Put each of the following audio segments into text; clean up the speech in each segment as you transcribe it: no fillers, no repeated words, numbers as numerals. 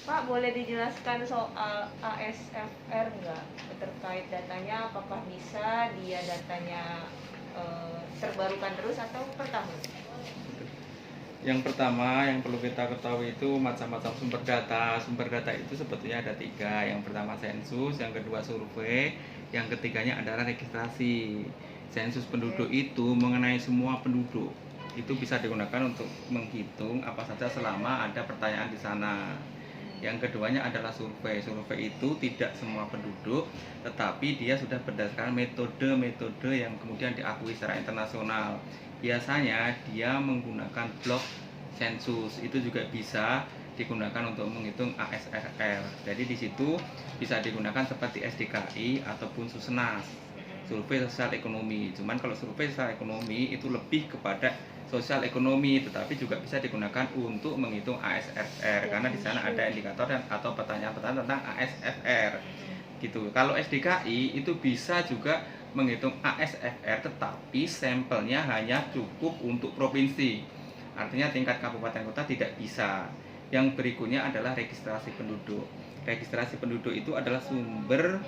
Pak, boleh dijelaskan soal ASFR nggak? Terkait datanya, apakah bisa dia datanya terbarukan terus atau per tahun? Yang pertama yang perlu kita ketahui itu macam-macam sumber data. Sumber data itu sebetulnya ada 3. Yang pertama sensus, yang kedua survei, yang ketiganya adalah registrasi. Sensus penduduk itu mengenai semua penduduk. Itu bisa digunakan untuk menghitung apa saja selama ada pertanyaan di sana. Yang keduanya adalah survei. Survei itu tidak semua penduduk, tetapi dia sudah berdasarkan metode-metode yang kemudian diakui secara internasional. Biasanya dia menggunakan blok sensus. Itu juga bisa digunakan untuk menghitung ASFR. Jadi di situ bisa digunakan seperti SDKI ataupun Susenas, survei sosial ekonomi. Cuman kalau survei sosial ekonomi itu lebih kepada sosial ekonomi, tetapi juga bisa digunakan untuk menghitung ASFR karena di sana ada indikator dan atau pertanyaan-pertanyaan tentang ASFR gitu. Kalau SDKI itu bisa juga menghitung ASFR, tetapi sampelnya hanya cukup untuk provinsi, artinya tingkat kabupaten kota tidak bisa. Yang berikutnya adalah registrasi penduduk. Registrasi penduduk itu adalah sumber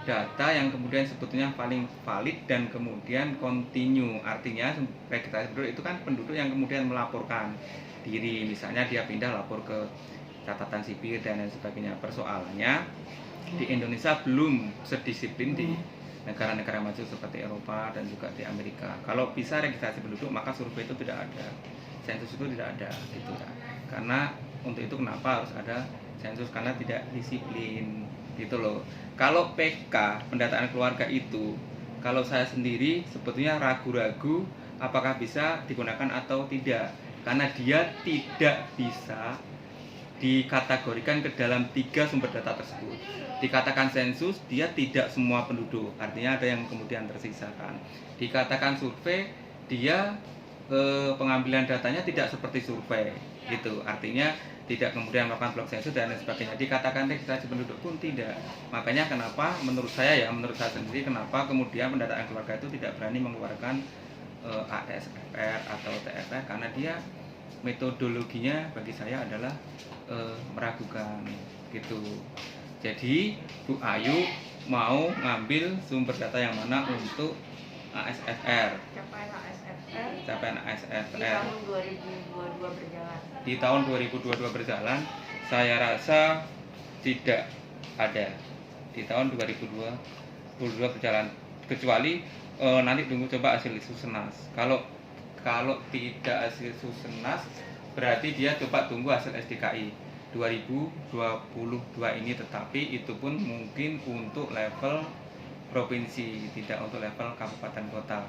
data yang kemudian sebetulnya paling valid dan kemudian kontinu. Artinya registrasi penduduk itu kan penduduk yang kemudian melaporkan diri, misalnya dia pindah lapor ke catatan sipil dan lain sebagainya. Persoalannya di Indonesia belum sedisiplin di negara-negara maju seperti Eropa dan juga di Amerika. Kalau bisa registrasi penduduk maka survei itu tidak ada, sensus itu tidak ada gitu ya. Karena untuk itu kenapa harus ada sensus, karena tidak disiplin gitu loh. Kalau PK pendataan keluarga itu, kalau saya sendiri sebetulnya ragu-ragu apakah bisa digunakan atau tidak, karena dia tidak bisa dikategorikan ke dalam 3 sumber data tersebut. Dikatakan sensus, dia tidak semua penduduk, artinya ada yang kemudian tersisakan. Dikatakan survei, dia pengambilan datanya tidak seperti survei gitu, artinya tidak kemudian melakukan blok sensus dan lain sebagainya. Dikatakan registrasi penduduk pun tidak. Makanya kenapa menurut saya sendiri, kenapa kemudian pendataan keluarga itu tidak berani mengeluarkan ASFR atau TFR, karena dia metodologinya bagi saya adalah meragukan gitu. Jadi Bu Ayu mau ngambil sumber data yang mana untuk ASFR? Capaian ASFR Di tahun 2022 berjalan. Di tahun 2022 berjalan, saya rasa tidak ada di tahun 2022 berjalan, kecuali nanti tunggu coba hasil Susenas. Kalau tidak hasil Susenas, berarti dia coba tunggu hasil SDKI 2022 ini, tetapi itu pun mungkin untuk level provinsi, tidak untuk level kabupaten kota.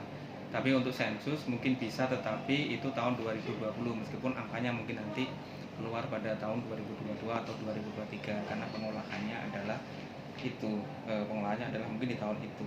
Tapi untuk sensus mungkin bisa, tetapi itu tahun 2020, meskipun angkanya mungkin nanti keluar pada tahun 2022 atau 2023, karena pengolahannya adalah itu, pengolahannya adalah mungkin di tahun itu.